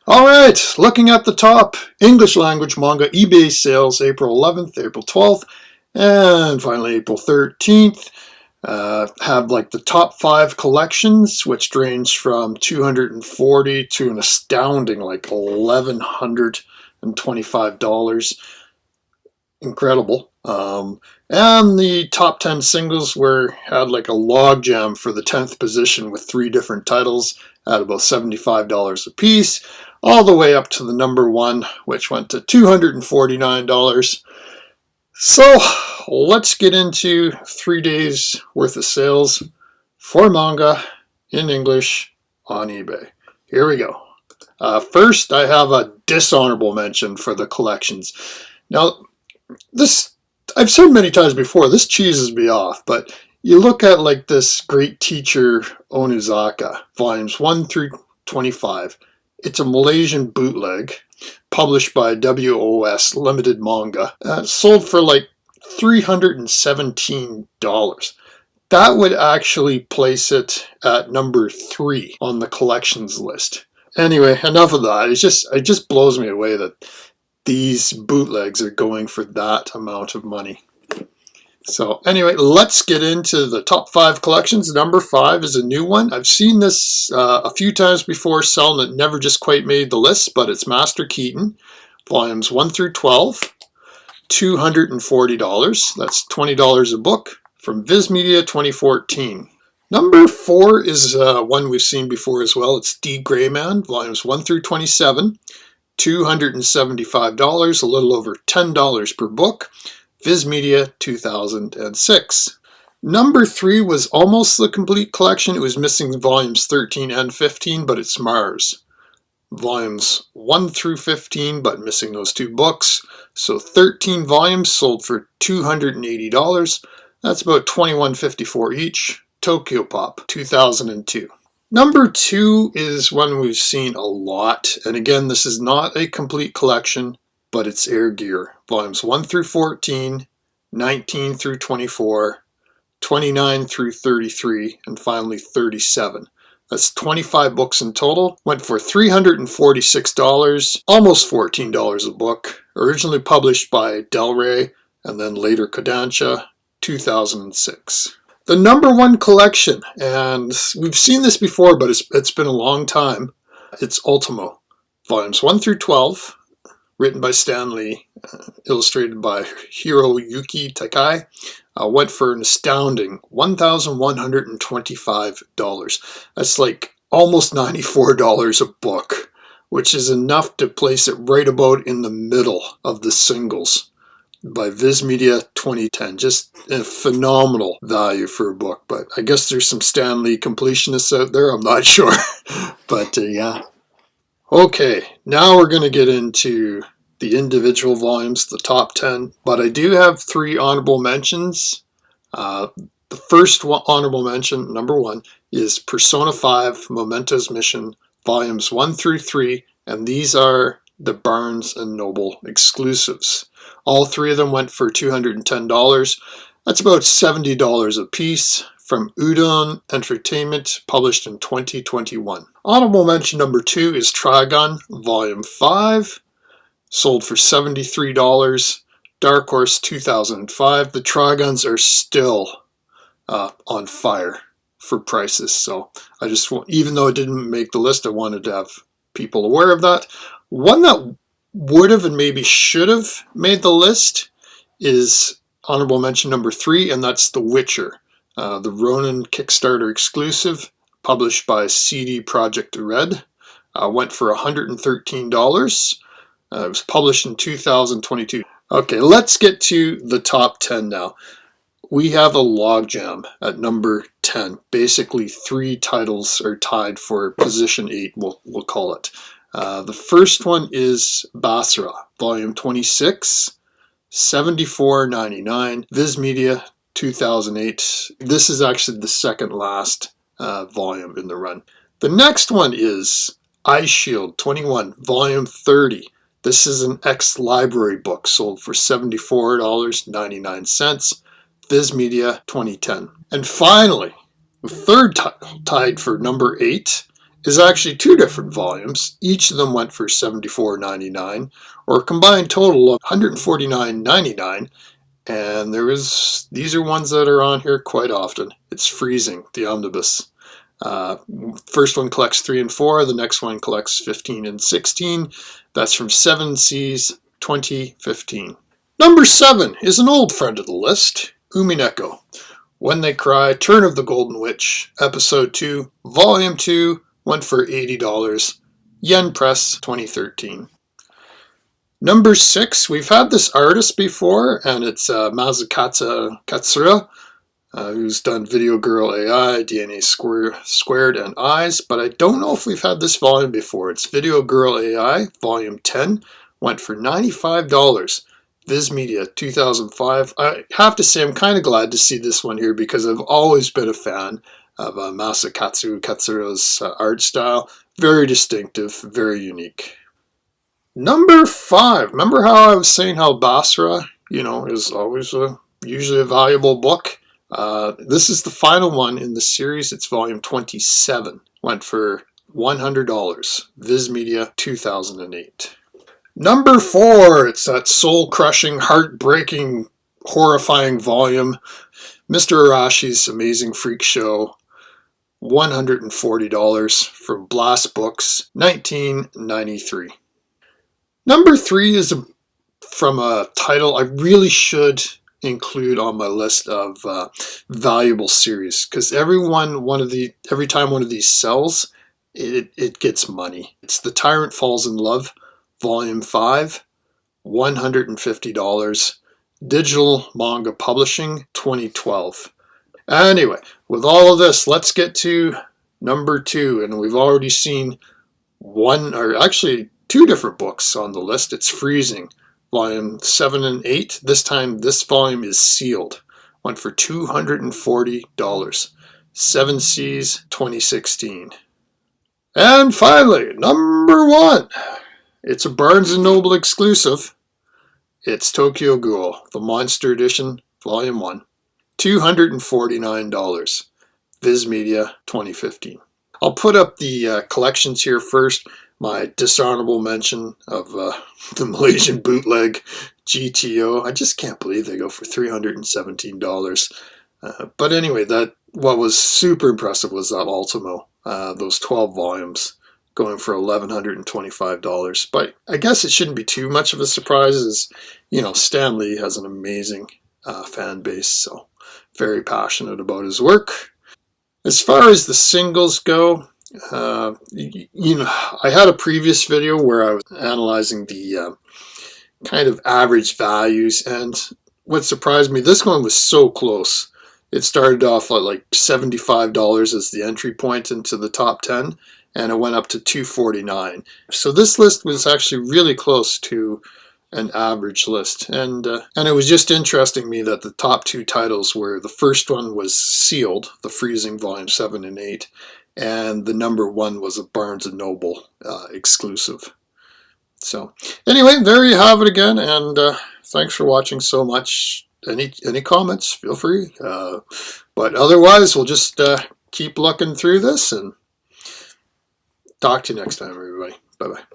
Alright, looking at the top English language manga eBay sales April 11th, April 12th, and finally April 13th. Have like the top 5 collections, which range from $240 to an astounding like $1,125. Incredible. And the top 10 singles had like a logjam for the 10th position with 3 different titles at about $75 a piece, all the way up to the number 1, which went to $249. So let's get into 3 days worth of sales for manga in English on eBay. Here we go. First, I have a dishonorable mention for the collections. Now, this I've said many times before, this cheeses me off, but you look at like this Great Teacher Onizaka, volumes 1 through 25. It's a Malaysian bootleg published by WOS Limited Manga. Sold for like $317. That would actually place it at number 3 on the collections list. Anyway, enough of that. It just blows me away that these bootlegs are going for that amount of money. So anyway, let's get into the top 5 collections. Number 5 is a new one. I've seen this a few times before selling. It never just quite made the list, but it's Master Keaton, volumes 1 through 12, $240. That's $20 a book from Viz Media 2014. Number 4 is one we've seen before as well. It's D. Greyman, volumes 1 through 27. $275, a little over $10 per book. Viz Media 2006. Number 3 was almost the complete collection. It was missing volumes 13 and 15, but it's Mars. Volumes 1 through 15, but missing those 2 books. So 13 volumes sold for $280. That's about $21.54 each. Tokyo Pop 2002. Number 2 is one we've seen a lot, and again, this is not a complete collection, but it's Air Gear, volumes 1 through 14, 19 through 24, 29 through 33, and finally 37. That's 25 books in total. Went for $346, almost $14 a book. Originally published by Del Rey, and then later Kodansha, 2006. The number 1 collection, and we've seen this before, but it's been a long time. It's Ultimo, volumes 1 through 12, written by Stan Lee, illustrated by Hiroyuki Takai. Went for an astounding $1,125. That's like almost $94 a book, which is enough to place it right about in the middle of the singles by Viz Media 2010. Just a phenomenal value for a book, but I guess there's some Stan Lee completionists out there, I'm not sure. But yeah. Okay, now we're going to get into the individual volumes, the top 10, but I do have 3 honorable mentions. The first honorable mention, number 1, is Persona 5 Memento's Mission, volumes 1 through 3, and these are the Barnes & Noble exclusives. All 3 of them went for $210. That's about $70 a piece, from Udon Entertainment, published in 2021. Honorable mention number 2 is Trigun, volume 5, sold for $73. Dark Horse 2005. The Triguns are still on fire for prices, so I just want, even though it didn't make the list, I wanted to have people aware of that. One that would have and maybe should have made the list is honorable mention number 3, and that's The Witcher, the Ronin Kickstarter exclusive, published by CD Projekt Red. Went for $113. It was published in 2022. Okay, let's get to the top 10 now. We have a logjam at number 10. Basically, 3 titles are tied for position 8, we'll call it. The first one is Basra, volume 26, $74.99, Viz Media 2008. This is actually the second last volume in the run. The next one is Ice Shield 21, volume 30. This is an ex-library book sold for $74.99, Viz Media 2010. And finally, the third title tied for number 8 is actually 2 different volumes. Each of them went for $74.99, or a combined total of $149.99. And these are ones that are on here quite often. It's Freezing, the Omnibus. First one collects 3 and 4. The next one collects 15 and 16. That's from 7 Seas 2015. Number 7 is an old friend of the list, Umineko. When They Cry, Turn of the Golden Witch, Episode 2, Volume 2, went for $80. Yen Press 2013. Number 6, we've had this artist before, and it's Masakatsu Katsura, who's done Video Girl AI, DNA Squared, and Eyes, but I don't know if we've had this volume before. It's Video Girl AI, Volume 10, went for $95. Viz Media 2005. I have to say I'm kind of glad to see this one here because I've always been a fan of Masakatsu Katsura's art style. Very distinctive, very unique. Number 5. Remember how I was saying how Basra, is always usually a valuable book? This is the final one in the series. It's volume 27. Went for $100. Viz Media 2008. Number 4. It's that soul-crushing, heartbreaking, horrifying volume. Mr. Arashi's Amazing Freak Show. $140 from Blast Books, 1993. Number 3 is from a title I really should include on my list of valuable series, because every time one of these sells, it gets money. It's The Tyrant Falls in Love, Volume 5, $150. Digital Manga Publishing, 2012. Anyway, with all of this, let's get to number 2, and we've already seen 2 different books on the list. It's Freezing, volume 7 and 8. This time, this volume is sealed. Went for $240. 7 Seas 2016. And finally, number 1. It's a Barnes & Noble exclusive. It's Tokyo Ghoul, the Monster Edition, volume 1. $249. Viz Media 2015. I'll put up the collections here first. My dishonorable mention of the Malaysian bootleg GTO. I just can't believe they go for $317. But anyway, what was super impressive was that Ultimo, those 12 volumes going for $1,125. But I guess it shouldn't be too much of a surprise, as Stan Lee has an amazing fan base, so very passionate about his work. As far as the singles go, I had a previous video where I was analyzing the kind of average values, and what surprised me, this one was so close. It started off at like $75 as the entry point into the top 10, and it went up to $249. So this list was actually really close to an average list, and it was just interesting to me that the top 2 titles were, the first one was sealed, the Freezing volume 7 and 8, and the number 1 was a Barnes & Noble exclusive. So anyway, there you have it again, and thanks for watching so much. Any comments, feel free. But otherwise, we'll just keep looking through this, and talk to you next time, everybody. Bye-bye.